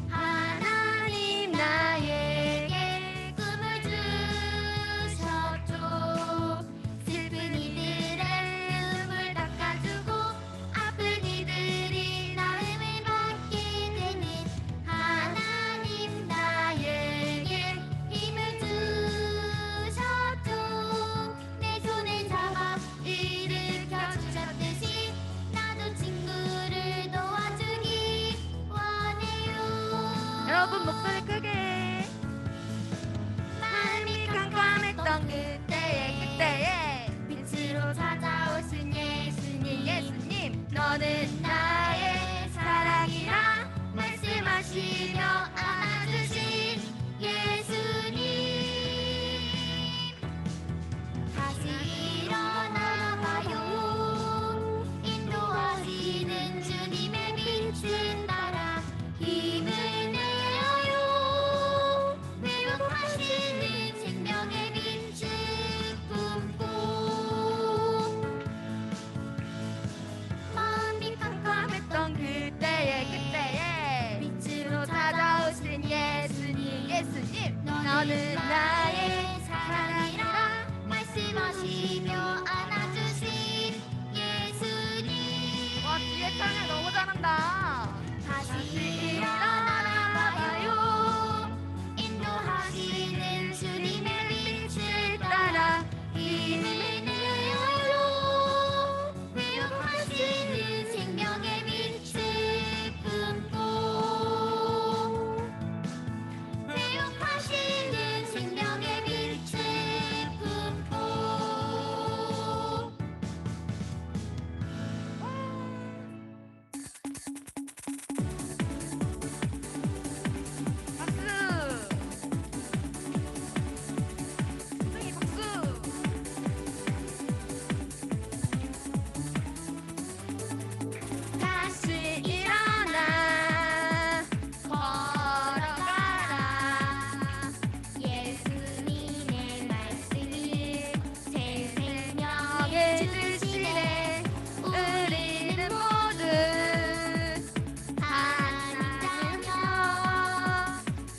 하나님 나에게 꿈을 주셨죠. 슬픈 이들의 눈물 닦아주고 아픈 이들이 나음을 받게 되는 하나님 나에게 힘을 주셨죠. 내 손을 잡아 일으켜 주셨듯이 나도 친구를 도와주기 원해요. 여러분 목소리 크게. 마음이 깜깜했던 그때에 빛으로 찾아오신 예수님, 너는 나의 사랑이라 말씀하시며 안아주신 예수님. 다시 일어나봐요. 인도하시는 주님의 빛을 따라 힘을 내어요. 회복하시는 생명의 빛을 품고 마음이 깜깜했던 그때에 빛으로 찾아오신 예수님, 너는 나의 사랑이라 말씀하시며 안아주신 예수님. 와, 뒤에 찬양 너무 잘한다. 다시 일어나봐요. 인도하시는 주님의 빛을 따라 힘을 내어요. 회복하시는 생명의 빛을 품고 회복하시는 생명의 빛을 품고. 박수. 승희 박수. 다시 일어나 걸어가라. 예수님의 말씀이 새 생명을 주시네. 우리는 모두 하나님 자녀.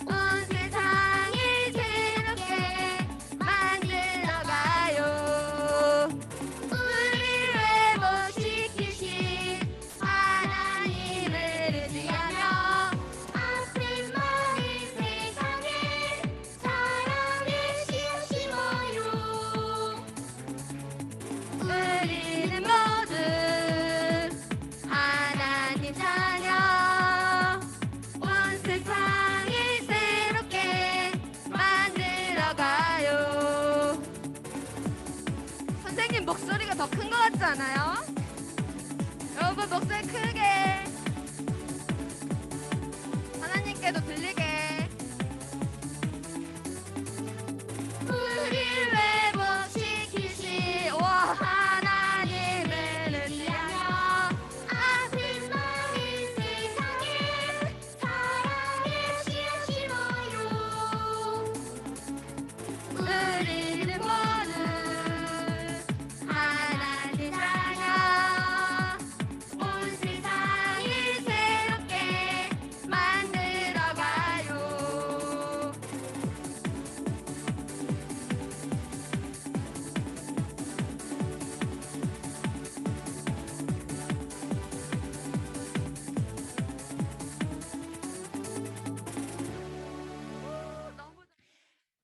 온 세상을 새롭게 만들어가요. 우리를 회복시키신 하나님을 의지하며 아픈 마을 세상에 사랑의 씨앗 심어요. 우리는 모두 하나님 자녀. 온 세상을 새롭게 만들어가요. 선생님 목소리가 더 큰 것 같지 않아요? 여러분 목소리 크게. 하나님께도 들리게. 우리를 회복시키신 와. 하나님을 의지하며 아픈 마을 세상에 사랑의 씨앗 심어요. 우리는 모두 하나님 자녀. 온 세상을 새롭게 만들어가요.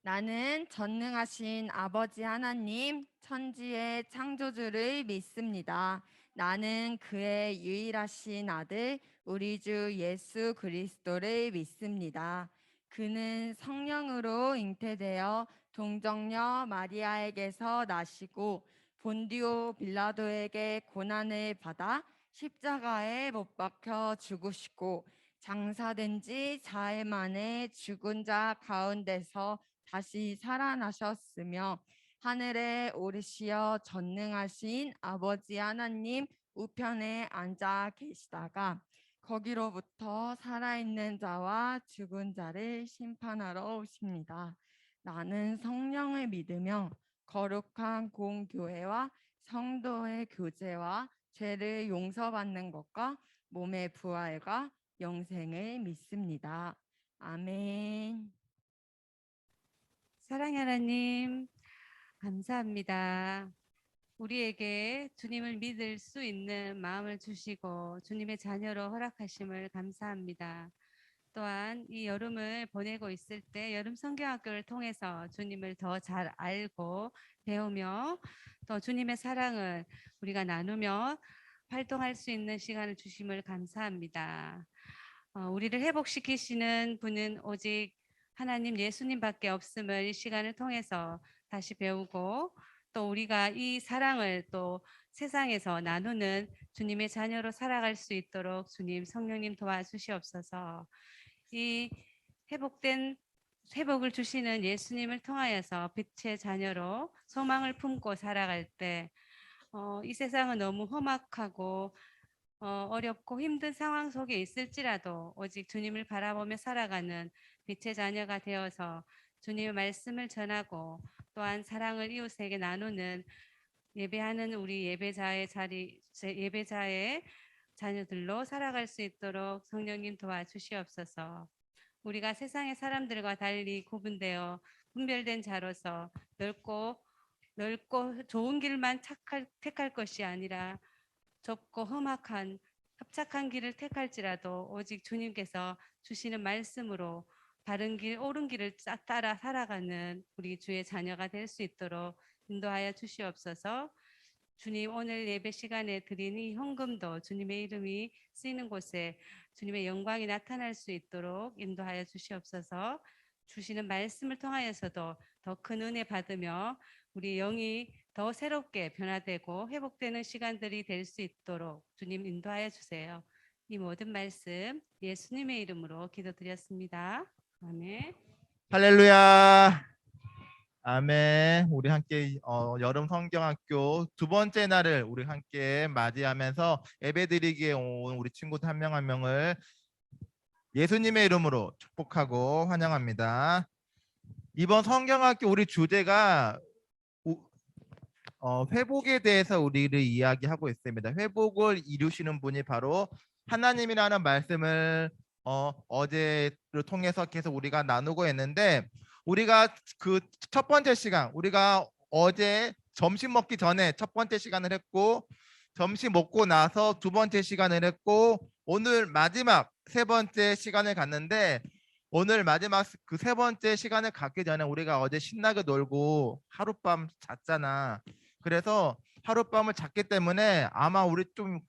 나는 전능하신 아버지 하나님, 천지의 창조주를 믿습니다. 나는 그의 유일하신 아들, 우리 주 예수 그리스도를 믿습니다. 그는 성령으로 잉태되어 동정녀 마리아에게서 나시고 본디오 빌라도에게 고난을 받아 십자가에 못 박혀 죽으시고 장사된 지 4일 만에 죽은 자 가운데서 다시 살아나셨으며 하늘에 오르시어 전능하신 아버지 하나님 우편에 앉아 계시다가 거기로부터 살아있는 자와 죽은 자를 심판하러 오십니다. 나는 성령을 믿으며 거룩한 공교회와 성도의 교제와 죄를 용서받는 것과 몸의 부활과 영생을 믿습니다. 아멘. 사랑의 하나님, 감사합니다. 우리에게 주님을 믿을 수 있는 마음을 주시고 주님의 자녀로 허락하심을 감사합니다. 또한 이 여름을 보내고 있을 때 여름 성경학교를 통해서 주님을 더 잘 알고 배우며 또 주님의 사랑을 우리가 나누며 활동할 수 있는 시간을 주심을 감사합니다. 우리를 회복시키시는 분은 오직 하나님 예수님밖에 없음을 이 시간을 통해서 다시 배우고 또 우리가 이 사랑을 또 세상에서 나누는 주님의 자녀로 살아갈 수 있도록 주님 성령님 도와주시옵소서. 이 회복을 주시는 예수님을 통하여서 빛의 자녀로 소망을 품고 살아갈 때 이 세상은 너무 험악하고 어렵고 힘든 상황 속에 있을지라도 오직 주님을 바라보며 살아가는 빛의 자녀가 되어서 주님의 말씀을 전하고 또한 사랑을 이웃에게 나누는 예배하는 우리 예배자의 자녀들로 살아갈 수 있도록 성령님 도와주시옵소서. 우리가 세상의 사람들과 달리 구분되어 분별된 자로서 넓고 좋은 길만 택할 것이 아니라 좁고 험악한 협착한 길을 택할지라도 오직 주님께서 주시는 말씀으로 바른 길, 옳은 길을 따라 살아가는 우리 주의 자녀가 될 수 있도록 인도하여 주시옵소서. 주님, 오늘 예배 시간에 드린 이 헌금도 주님의 이름이 쓰이는 곳에 주님의 영광이 나타날 수 있도록 인도하여 주시옵소서. 주시는 말씀을 통하여서도 더 큰 은혜 받으며 우리 영이 더 새롭게 변화되고 회복되는 시간들이 될 수 있도록 주님 인도하여 주세요. 이 모든 말씀 예수님의 이름으로 기도드렸습니다. 아멘. 할렐루야. 아멘. 우리 함께 여름 성경학교 두 번째 날을 우리 함께 맞이하면서 예배드리기에 온 우리 친구들 한 명 한 명을 예수님의 이름으로 축복하고 환영합니다. 이번 성경학교 우리 주제가 회복에 대해서 우리를 이야기하고 있습니다. 회복을 이루시는 분이 바로 하나님이라는 말씀을 어제를 통해서 계속 우리가 나누고 있는데, 우리가 그 첫 번째 시간, 우리가 어제 점심 먹기 전에 첫 번째 시간을 했고, 점심 먹고 나서 두 번째 시간을 했고, 오늘 마지막 세 번째 시간을 갔는데, 오늘 마지막 그 세 번째 시간을 갖기 전에 우리가 어제 신나게 놀고 하룻밤 잤잖아. 그래서 하룻밤을 잤기 때문에 아마 우리 좀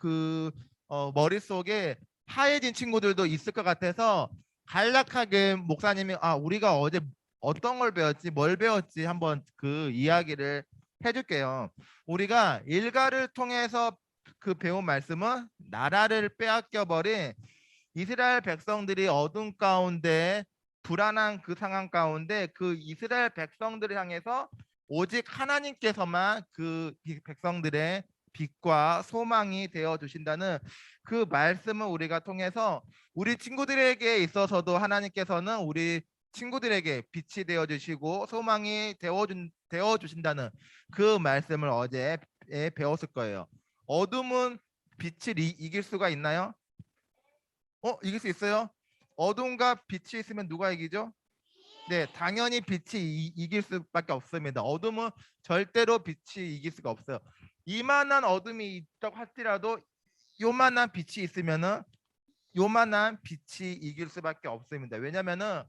머릿속에 하얘진 친구들도 있을 것 같아서 간략하게 목사님이 우리가 어제 어떤 걸 배웠지, 뭘 배웠지 한번 그 이야기를 해줄게요. 우리가 일가를 통해서 그 배운 말씀은 나라를 빼앗겨 버린 이스라엘 백성들이 어둠 가운데 불안한 그 상황 가운데 그 이스라엘 백성들을 향해서 오직 하나님께서만 그 백성들의 빛과 소망이 되어 주신다는 그 말씀을 우리가 통해서 우리 친구들에게 있어서도 하나님께서는 우리 친구들에게 빛이 되어 주시고 소망이 되어 주신다는 그 말씀을 어제 배웠을 거예요. 어둠은 빛을 이길 수가 있나요? 이길 수 있어요? 어둠과 빛이 있으면 누가 이기죠? 네, 당연히 빛이 이길 수밖에 없습니다. 어둠은 절대로 빛이 이길 수가 없어요. 이만한 어둠이 있다고 할지라도 요만한 빛이 있으면은 요만한 빛이 이길 수밖에 없습니다. 왜냐면은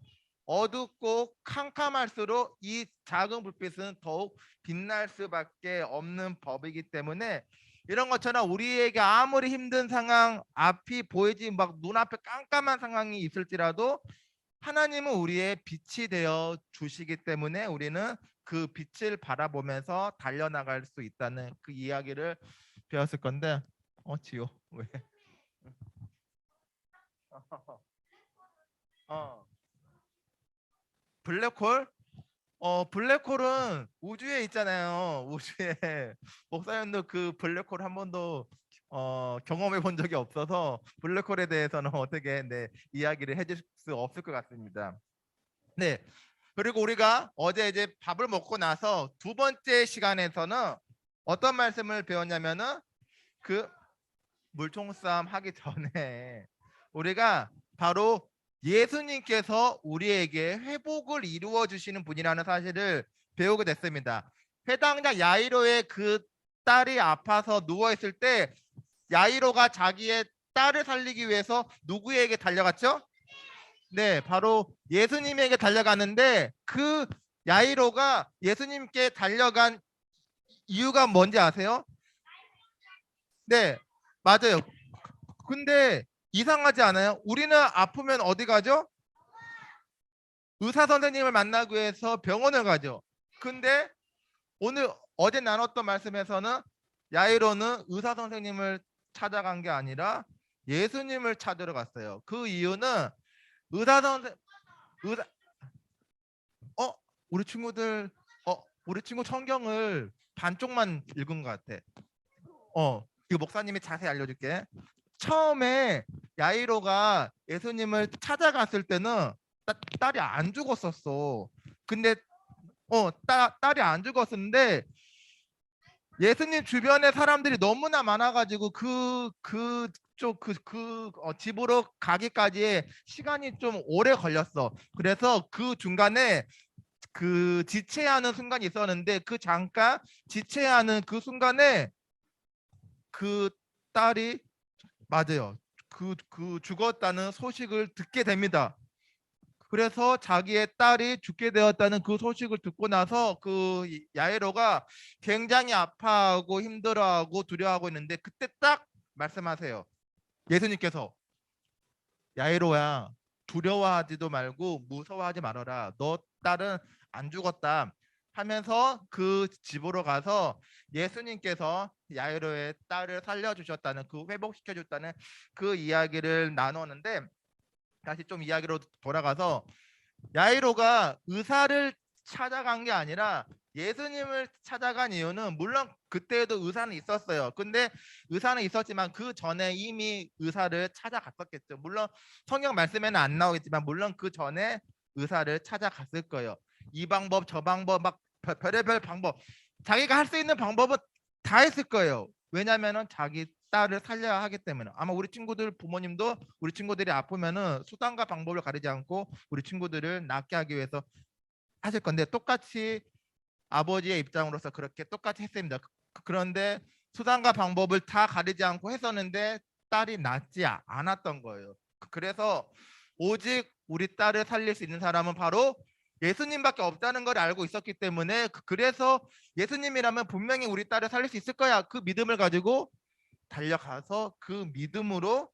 어둡고 캄캄할수록 이 작은 불빛은 더욱 빛날 수밖에 없는 법이기 때문에, 이런 것처럼 우리에게 아무리 힘든 상황, 앞이 보이지 막 눈앞에 깜깜한 상황이 있을지라도 하나님은 우리의 빛이 되어 주시기 때문에 우리는 그 빛을 바라보면서 달려나갈 수 있다는 그 이야기를 배웠을 건데, 지효 왜? 블랙홀? 블랙홀은 우주에 있잖아요. 우주에. 목사님도 그 블랙홀 한 번도 경험해 본 적이 없어서 블랙홀에 대해서는 어떻게 이야기를 해줄 수 없을 것 같습니다. 네. 그리고 우리가 어제 이제 밥을 먹고 나서 두 번째 시간에서는 어떤 말씀을 배웠냐면은 그 물총싸움 하기 전에 우리가 바로 예수님께서 우리에게 회복을 이루어 주시는 분이라는 사실을 배우게 됐습니다. 회당자 야이로의 그 딸이 아파서 누워 있을 때 야이로가 자기의 딸을 살리기 위해서 누구에게 달려갔죠? 네, 바로 예수님에게 달려가는데 그 야이로가 예수님께 달려간 이유가 뭔지 아세요? 네, 맞아요. 근데 이상하지 않아요? 우리는 아프면 어디 가죠? 의사 선생님을 만나기 위해서 병원을 가죠. 근데 어제 나눴던 말씀에서는 야이로는 의사 선생님을 찾아간 게 아니라 예수님을 찾으러 갔어요. 그 이유는 의사 선생 의사 어 우리 친구 성경을 반쪽만 읽은 것 같아. 이거 목사님이 자세히 알려줄게. 처음에 야이로가 예수님을 찾아갔을 때는 딸이 안 죽었었어. 근데 딸이 안 죽었는데 예수님 주변에 사람들이 너무나 많아가지고 집으로 가기까지의 시간이 좀 오래 걸렸어. 그래서 그 중간에 그 지체하는 순간이 있었는데 그 잠깐 지체하는 그 순간에 그 딸이 맞아요. 그 죽었다는 소식을 듣게 됩니다. 그래서 자기의 딸이 죽게 되었다는 그 소식을 듣고 나서 그 야이로가 굉장히 아파하고 힘들어하고 두려워하고 있는데 그때 딱 말씀하세요. 예수님께서 야이로야 두려워하지도 말고 무서워하지 말아라. 너 딸은 안 죽었다 하면서 그 집으로 가서 예수님께서 야이로의 딸을 살려주셨다는 그 회복시켜줬다는 그 이야기를 나누는데 다시 좀 이야기로 돌아가서 야이로가 의사를 찾아간 게 아니라 예수님을 찾아간 이유는 물론 그때에도 의사는 있었어요. 근데 의사는 있었지만 그 전에 이미 의사를 찾아갔었겠죠. 물론 성경 말씀에는 안 나오겠지만 물론 그 전에 의사를 찾아갔을 거예요. 이 방법 저 방법 막 별의별 방법 자기가 할 수 있는 방법은 다 했을 거예요. 왜냐면은 자기 딸을 살려야 하기 때문에. 아마 우리 친구들 부모님도 우리 친구들이 아프면은 수단과 방법을 가리지 않고 우리 친구들을 낫게 하기 위해서 하실 건데 똑같이 아버지의 입장으로서 그렇게 똑같이 했습니다. 그런데 수단과 방법을 다 가리지 않고 했었는데 딸이 낫지 않았던 거예요. 그래서 오직 우리 딸을 살릴 수 있는 사람은 바로 예수님밖에 없다는 걸 알고 있었기 때문에 그래서 예수님이라면 분명히 우리 딸을 살릴 수 있을 거야. 그 믿음을 가지고 달려가서 그 믿음으로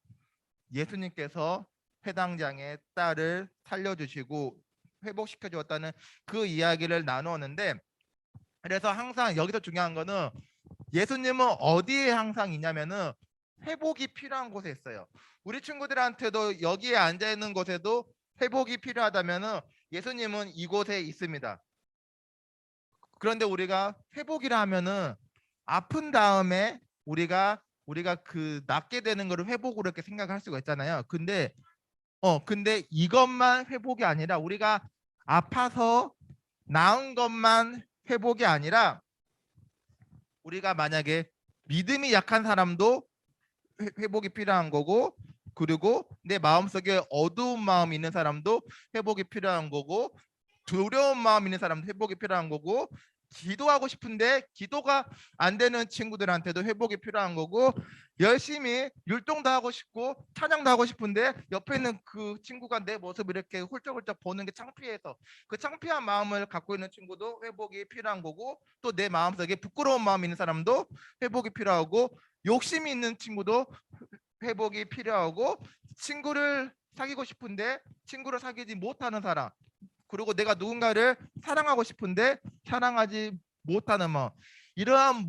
예수님께서 회당장의 딸을 살려주시고 회복시켜 주었다는 그 이야기를 나누었는데 그래서 항상 여기서 중요한 거는 예수님은 어디에 항상 있냐면은 회복이 필요한 곳에 있어요. 우리 친구들한테도 여기에 앉아 있는 곳에도 회복이 필요하다면은 예수님은 이곳에 있습니다. 그런데 우리가 회복이라 하면은 아픈 다음에 우리가 그 낫게 되는 거를 회복으로 이렇게 생각할 수가 있잖아요. 근데 이것만 회복이 아니라 우리가 아파서 나은 것만 회복이 아니라 우리가 만약에 믿음이 약한 사람도 회복이 필요한 거고 그리고 내 마음속에 어두운 마음이 있는 사람도 회복이 필요한 거고 두려운 마음 있는 사람도 회복이 필요한 거고 기도하고 싶은데 기도가 안 되는 친구들한테도 회복이 필요한 거고 열심히 율동도 하고 싶고 찬양도 하고 싶은데 옆에 있는 그 친구가 내 모습을 이렇게 훌쩍훌쩍 보는 게 창피해서 그 창피한 마음을 갖고 있는 친구도 회복이 필요한 거고 또 내 마음속에 부끄러운 마음이 있는 사람도 회복이 필요하고 욕심이 있는 친구도 회복이 필요하고 친구를 사귀고 싶은데 친구를 사귀지 못하는 사람 그리고 내가 누군가를 사랑하고 싶은데 사랑하지 못하는 이러한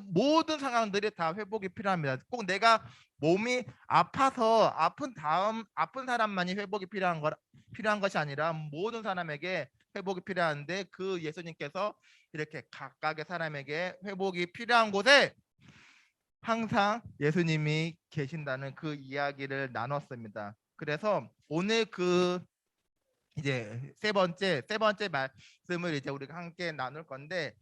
모든 상황들이 다 회복이 필요합니다. 꼭 내가 몸이 아파서 아픈 사람만이 회복이 필요한 것이 아니라 모든 사람에게 회복이 필요한데 그 예수님께서 이렇게 각각의 사람에게 회복이 필요한 곳에 항상 예수님이 계신다는 그 이야기를 나눴습니다. 그래서 오늘 그 이제 세 번째 말씀을 이제 우리가 함께 나눌 건데,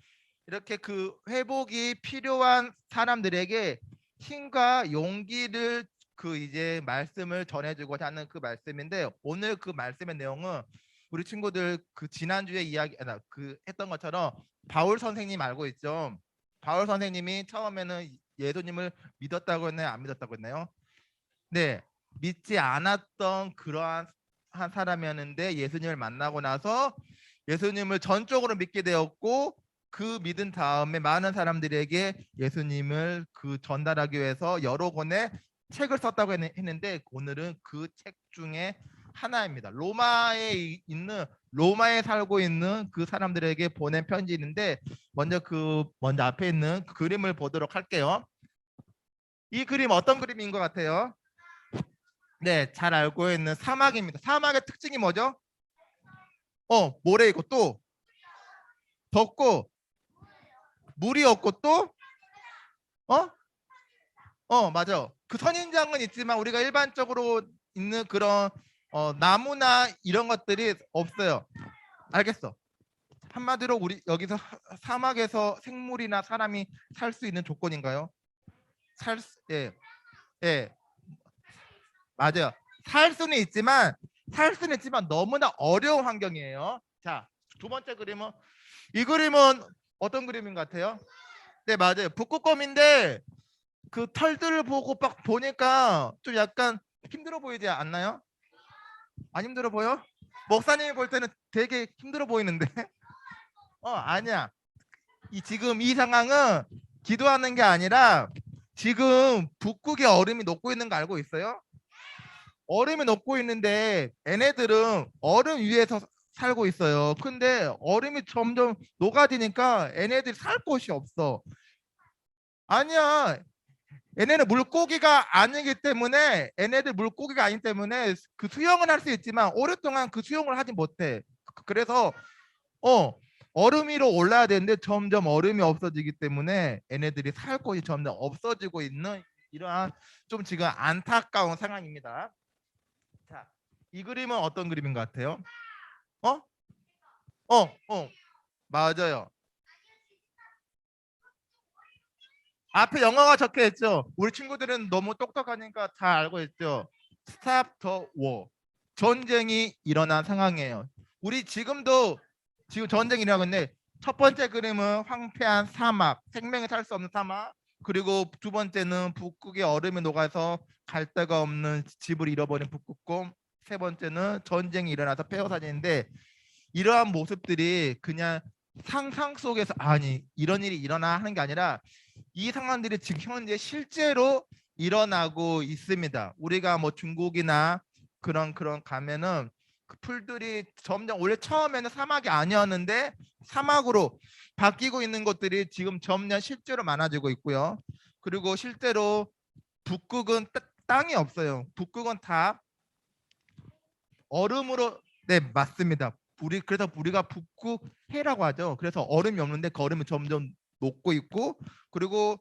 이렇게 그 회복이 필요한 사람들에게 힘과 용기를 그 이제 말씀을 전해주고자 하는 그 말씀인데, 오늘 그 말씀의 내용은 우리 친구들 그 지난주에 그 했던 것처럼 바울 선생님 알고 있죠? 바울 선생님이 처음에는 예수님을 믿었다고 했나요? 안 믿었다고 했나요? 네, 믿지 않았던 그러한 한 사람이었는데 예수님을 만나고 나서 예수님을 전적으로 믿게 되었고, 그 믿은 다음에 많은 사람들에게 예수님을 그 전달하기 위해서 여러 권의 책을 썼다고 했는데, 오늘은 그 책 중에 하나입니다. 로마에 살고 있는 그 사람들에게 보낸 편지인데, 먼저 앞에 있는 그 그림을 보도록 할게요. 이 그림 어떤 그림인 것 같아요? 네, 잘 알고 있는 사막입니다. 사막의 특징이 뭐죠? 모래 있고 또 덥고 물이 없고 또 맞아. 그 선인장은 있지만 우리가 일반적으로 있는 그런 나무나 이런 것들이 없어요. 알겠어. 한마디로 우리 여기서 사막에서 생물이나 사람이 살 수 있는 조건인가요? 예, 맞아요. 살 수는 있지만 너무나 어려운 환경이에요. 자, 두 번째 그림은, 이 그림은 어떤 그림인 것 같아요? 네, 맞아요. 북극곰인데 그 털들을 보고 막 보니까 좀 약간 힘들어 보이지 않나요? 안 힘들어 보여? 목사님이 볼 때는 되게 힘들어 보이는데. 아니야. 지금 이 상황은 기도하는 게 아니라 지금 북극의 얼음이 녹고 있는 거 알고 있어요? 얼음이 녹고 있는데 얘네들은 얼음 위에서 살고 있어요. 근데 얼음이 점점 녹아지니까 얘네들이 살 곳이 없어. 아니야. 얘네는 물고기가 아니기 때문에, 얘네들 물고기가 아니기 때문에 그 수영은 할 수 있지만 오랫동안 그 수영을 하지 못해. 그래서 얼음 위로 올라야 되는데 점점 얼음이 없어지기 때문에 얘네들이 살 곳이 점점 없어지고 있는 이러한 좀 지금 안타까운 상황입니다. 자, 이 그림은 어떤 그림인 것 같아요? 맞아요. 앞에 영어가 적혀 있죠. 우리 친구들은 너무 똑똑하니까 다 알고 있죠. Stop the war. 전쟁이 일어난 상황이에요. 우리 지금도 지금 전쟁이 일어나고 있는데, 첫 번째 그림은 황폐한 사막, 생명이 살 수 없는 사막. 그리고 두 번째는 북극의 얼음이 녹아서 갈 데가 없는 집을 잃어버린 북극곰. 세 번째는 전쟁이 일어나서 폐허 사진인데, 이러한 모습들이 그냥 상상 속에서 아니 이런 일이 일어나 하는 게 아니라 이 상황들이 지금 현재 실제로 일어나고 있습니다. 우리가 뭐 중국이나 그런 가면은 그 풀들이 점점, 원래 처음에는 사막이 아니었는데 사막으로 바뀌고 있는 것들이 지금 점점 실제로 많아지고 있고요. 그리고 실제로 북극은 땅이 없어요. 북극은 다 얼음으로, 네, 맞습니다. 그래서 우리가 북극해라고 하죠. 그래서 얼음이 없는데 그 얼음이 점점 녹고 있고, 그리고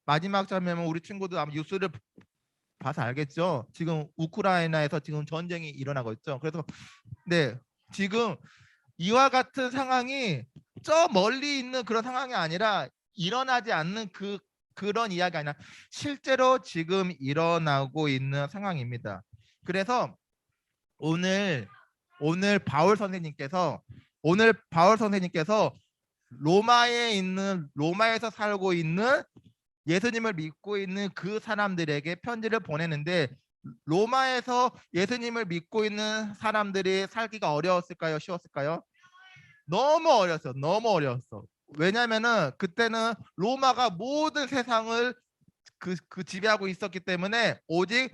마지막 장면은 우리 친구들 아마 뉴스를 봐서 알겠죠. 지금 우크라이나에서 지금 전쟁이 일어나고 있죠. 그래서 네, 지금 이와 같은 상황이 저 멀리 있는 그런 상황이 아니라, 일어나지 않는 그런 이야기 아니라 실제로 지금 일어나고 있는 상황입니다. 그래서 오늘 바울 선생님께서 로마에서 살고 있는 예수님을 믿고 있는 그 사람들에게 편지를 보내는데, 로마에서 예수님을 믿고 있는 사람들이 살기가 어려웠을까요? 쉬웠을까요? 너무 어려웠어. 왜냐면은 그때는 로마가 모든 세상을 그 지배하고 있었기 때문에 오직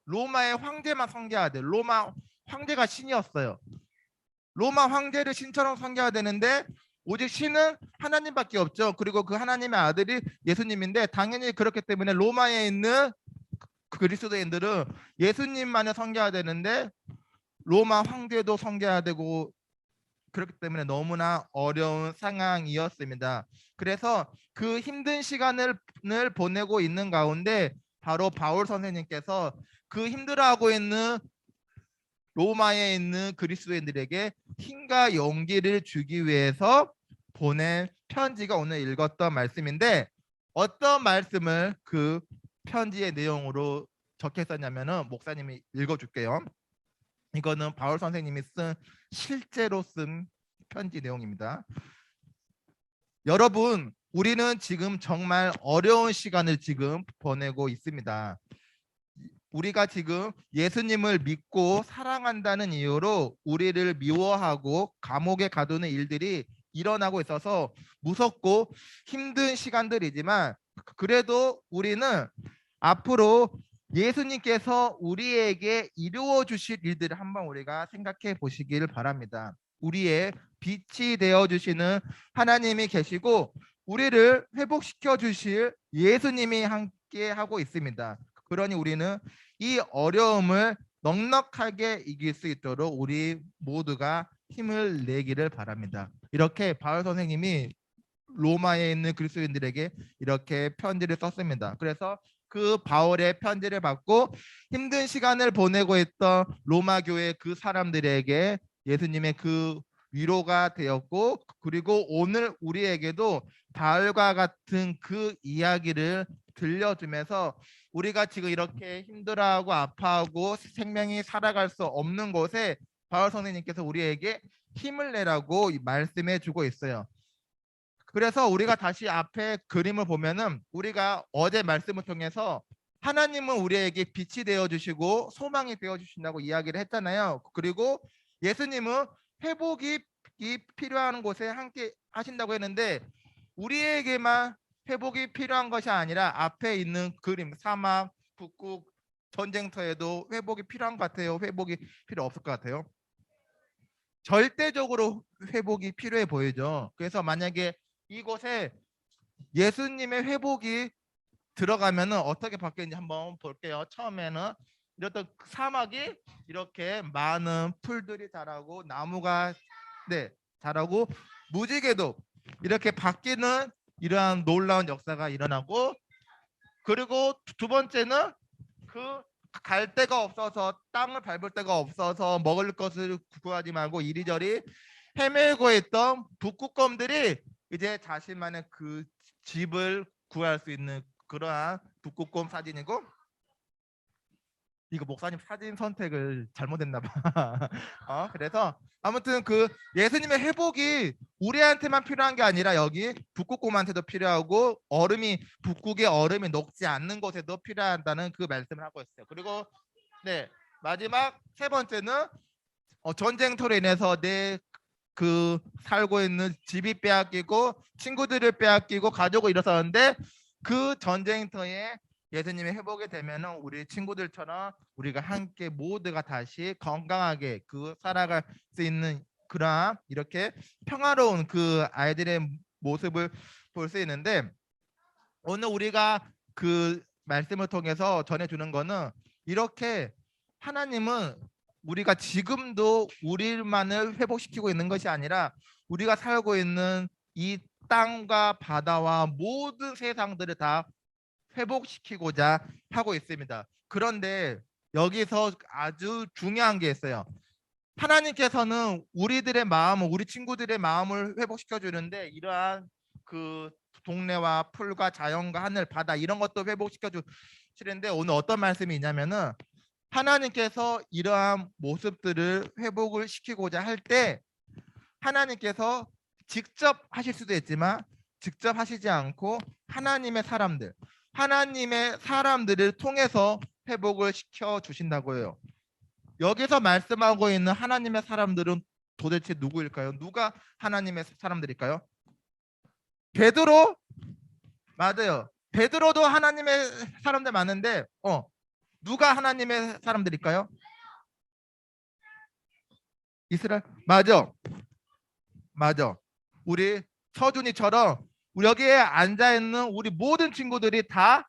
로마의 황제만 섬겨야 돼. 로마 황제가 신이었어요. 로마 황제를 신처럼 섬겨야 되는데 오직 신은 하나님밖에 없죠. 그리고 그 하나님의 아들이 예수님인데, 당연히 그렇기 때문에 로마에 있는 그리스도인들은 예수님만을 섬겨야 되는데 로마 황제도 섬겨야 되고 그렇기 때문에 너무나 어려운 상황이었습니다. 그래서 그 힘든 시간을 보내고 있는 가운데 바로 바울 선생님께서 그 힘들어하고 있는 로마에 있는 그리스도인들에게 힘과 용기를 주기 위해서 보낸 편지가 오늘 읽었던 말씀인데, 어떤 말씀을 그 편지의 내용으로 적혀 있었냐면은 목사님이 읽어줄게요. 이거는 바울 선생님이 실제로 쓴 편지 내용입니다. 여러분, 우리는 지금 정말 어려운 시간을 지금 보내고 있습니다. 우리가 지금 예수님을 믿고 사랑한다는 이유로 우리를 미워하고 감옥에 가두는 일들이 일어나고 있어서 무섭고 힘든 시간들이지만, 그래도 우리는 앞으로 예수님께서 우리에게 이루어 주실 일들을 한번 우리가 생각해 보시길 바랍니다. 우리의 빛이 되어 주시는 하나님이 계시고 우리를 회복시켜 주실 예수님이 함께 하고 있습니다. 그러니 우리는 이 어려움을 넉넉하게 이길 수 있도록 우리 모두가 힘을 내기를 바랍니다. 이렇게 바울 선생님이 로마에 있는 그리스도인들에게 이렇게 편지를 썼습니다. 그래서 그 바울의 편지를 받고 힘든 시간을 보내고 있던 로마 교회 그 사람들에게 예수님의 그 위로가 되었고, 그리고 오늘 우리에게도 바울과 같은 그 이야기를 들려주면서 우리가 지금 이렇게 힘들어하고 아파하고 생명이 살아갈 수 없는 곳에 바울 선생님께서 우리에게 힘을 내라고 말씀해 주고 있어요. 그래서 우리가 다시 앞에 그림을 보면은 우리가 어제 말씀을 통해서 하나님은 우리에게 빛이 되어 주시고 소망이 되어 주신다고 이야기를 했잖아요. 그리고 예수님은 회복이 필요한 곳에 함께 하신다고 했는데, 우리에게만 회복이 필요한 것이 아니라 앞에 있는 그림, 사막, 북극, 전쟁터에도 회복이 필요한 것 같아요? 회복이 필요 없을 것 같아요? 절대적으로 회복이 필요해 보이죠. 그래서 만약에 이곳에 예수님의 회복이 들어가면은 어떻게 바뀌는지 한번 볼게요. 처음에는 이렇던 사막이 이렇게 많은 풀들이 자라고 나무가 자라고 무지개도 이렇게 바뀌는 이러한 놀라운 역사가 일어나고, 그리고 두 번째는 그 갈 데가 없어서 땅을 밟을 데가 없어서 먹을 것을 구하지 말고 이리저리 헤매고 있던 북극곰들이 이제 자신만의 그 집을 구할 수 있는 그러한 북극곰 사진이고, 이거 목사님 사진 선택을 잘못했나 봐. 그래서 아무튼 그 예수님의 회복이 우리한테만 필요한 게 아니라 여기 북극곰한테도 필요하고 북극의 얼음이 녹지 않는 곳에도 필요하다는 그 말씀을 하고 있어요. 그리고 마지막 세 번째는 전쟁터로 인해서 내 그 살고 있는 집이 빼앗기고 친구들을 빼앗기고 가족을 잃었었는데, 그 전쟁터에 예수님이 회복이 되면은 우리 친구들처럼 우리가 함께 모두가 다시 건강하게 살아갈 수 있는 그런 이렇게 평화로운 그 아이들의 모습을 볼 수 있는데, 오늘 우리가 그 말씀을 통해서 전해주는 거는 이렇게 하나님은 우리가 지금도 우리만을 회복시키고 있는 것이 아니라 우리가 살고 있는 이 땅과 바다와 모든 세상들을 다 회복시키고자 하고 있습니다. 그런데 여기서 아주 중요한 게 있어요. 하나님께서는 우리들의 마음을, 우리 친구들의 마음을 회복시켜 주는데, 이러한 그 동네와 풀과 자연과 하늘, 바다 이런 것도 회복시켜 주시는데, 오늘 어떤 말씀이 있냐면은 하나님께서 이러한 모습들을 회복을 시키고자 할 때 하나님께서 직접 하실 수도 있지만 직접 하시지 않고 하나님의 사람들을 통해서 회복을 시켜 주신다고 해요. 여기서 말씀하고 있는 하나님의 사람들은 도대체 누구일까요? 누가 하나님의 사람들일까요? 베드로? 맞아요. 베드로도 하나님의 사람들 많은데 누가 하나님의 사람들일까요? 이스라엘? 맞아. 우리 서준이처럼 여기에 앉아있는 우리 모든 친구들이 다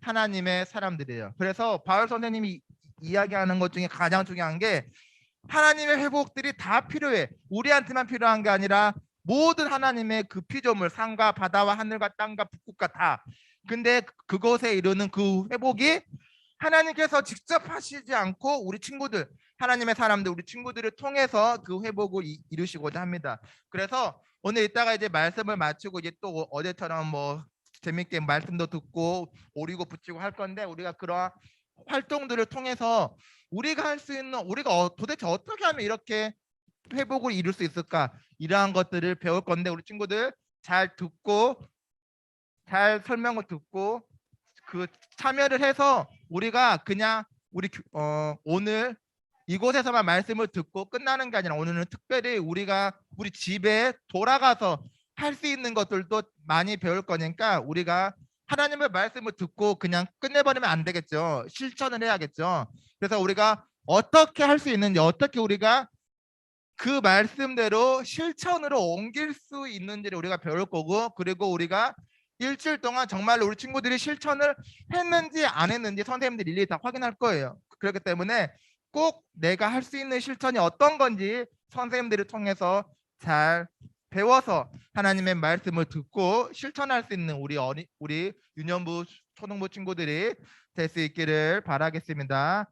하나님의 사람들이에요. 그래서 바울 선생님이 이야기하는 것 중에 가장 중요한 게 하나님의 회복들이 다 필요해. 우리한테만 필요한 게 아니라 모든 하나님의 그 피조물, 산과 바다와 하늘과 땅과 북극과 다. 근데 그것에 이르는 그 회복이 하나님께서 직접 하시지 않고 우리 친구들, 하나님의 사람들, 우리 친구들을 통해서 그 회복을 이루시고자 합니다. 그래서 오늘 이따가 이제 말씀을 마치고 이제 또 어제처럼 뭐 재밌게 말씀도 듣고 오리고 붙이고 할 건데, 우리가 그러한 활동들을 통해서 우리가 할 수 있는, 우리가 도대체 어떻게 하면 이렇게 회복을 이룰 수 있을까, 이러한 것들을 배울 건데, 우리 친구들 잘 듣고 잘 설명을 듣고 그 참여를 해서 우리가 그냥 우리 오늘 이곳에서만 말씀을 듣고 끝나는 게 아니라 오늘은 특별히 우리가 우리 집에 돌아가서 할 수 있는 것들도 많이 배울 거니까 우리가 하나님의 말씀을 듣고 그냥 끝내버리면 안 되겠죠. 실천을 해야겠죠. 그래서 우리가 어떻게 할 수 있는지, 어떻게 우리가 그 말씀대로 실천으로 옮길 수 있는지를 우리가 배울 거고, 그리고 우리가 일주일 동안 정말로 우리 친구들이 실천을 했는지 안 했는지 선생님들이 일일이 다 확인할 거예요. 그렇기 때문에 꼭 내가 할 수 있는 실천이 어떤 건지 선생님들을 통해서 잘 배워서 하나님의 말씀을 듣고 실천할 수 있는 우리 유년부 초등부 친구들이 될 수 있기를 바라겠습니다.